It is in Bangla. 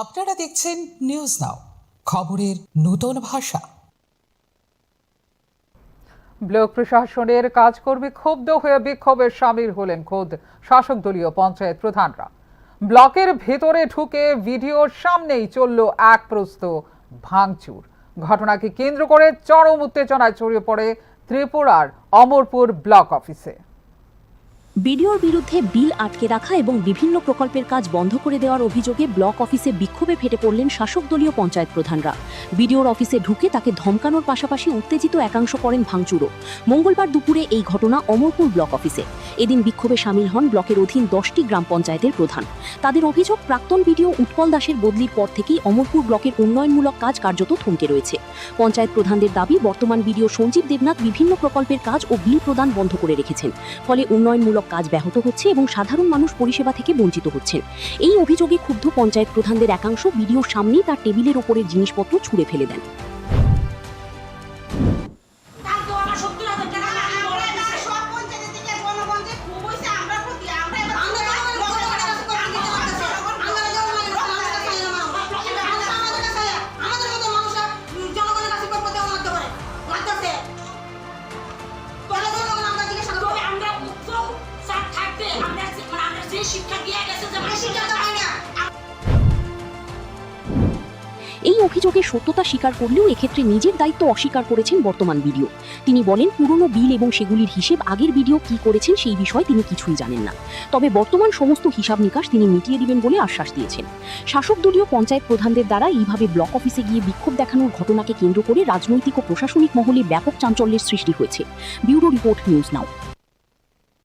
আপনারা দেখছেন নিউজ নাও, খবরের নতুন ভাষা। ব্লক প্রশাসনের কাজকর্মে ক্ষুব্ধ হয়ে বিক্ষোভে সামিল হলেন খোদ শাসক দলীয় পঞ্চায়েত প্রধানরা। ব্লকের ভেতরে ঢুকে ভিডিওর সামনেই চলল এক প্রস্ত ভাঙচুর। ঘটনাকে কেন্দ্র করে চরম উত্তেজনায় ছড়িয়ে পড়ে ত্রিপুরার অমরপুর ব্লক অফিসে। বিডিওর বিরুদ্ধে বিল আটকে রাখা এবং বিভিন্ন প্রকল্পের কাজ বন্ধ করে দেওয়ার অভিযোগে ব্লক অফিসে বিক্ষোভে ফেটে পড়লেন শাসক দলীয় পঞ্চায়েত প্রধানরা। বিডিওর অফিসে ঢুকে তাকে ধমকানোর পাশাপাশি উত্তেজিত একাংশ করেন ভাঙচুরও। মঙ্গলবার দুপুরে এই ঘটনা অমরপুর ব্লক অফিসে। এদিন বিক্ষোভে সামিল হন ব্লকের অধীন 10টি গ্রাম পঞ্চায়েতের প্রধান। তাদের অভিযোগ, প্রাক্তন বিডিও উৎপল দাসের বদলির পর থেকেই অমরপুর ব্লকের উন্নয়নমূলক কাজ কার্যত থমকে রয়েছে। পঞ্চায়েত প্রধানদের দাবি, বর্তমান বিডিও সঞ্জীব দেবনাথ বিভিন্ন প্রকল্পের কাজ ও বিল প্রদান বন্ধ করে রেখেছেন, ফলে উন্নয়নমূলক কাজ ব্যাহত হচ্ছে এবং সাধারণ মানুষ পরিষেবা থেকে বঞ্চিত হচ্ছেন। এই অভিযোগে ক্ষুব্ধ পঞ্চায়েত প্রধানদের একাংশ বিডিওর সামনেই তার টেবিলের ওপরের জিনিসপত্র ছুঁড়ে ফেলে দেন। এই অভিযোগের সত্যতা স্বীকার করলেও এক্ষেত্রে নিজের দায়িত্ব অস্বীকার করেছেন বর্তমান বিডিও। তিনি বলেন, পুরনো বিল এবং সেগুলির হিসেব আগের বিডিও কি করেছেন সেই বিষয়ে তিনি কিছুই জানেন না। তবে বর্তমান সমস্ত হিসাব নিকাশ তিনি মিটিয়ে দিবেন বলে আশ্বাস দিয়েছেন। শাসক দলীয় পঞ্চায়েত প্রধানদের দ্বারা এইভাবে ব্লক অফিসে গিয়ে বিক্ষোভ দেখানোর ঘটনাকে কেন্দ্র করে রাজনৈতিক ও প্রশাসনিক মহলে ব্যাপক চাঞ্চল্যের সৃষ্টি হয়েছে। Bureau report, news now.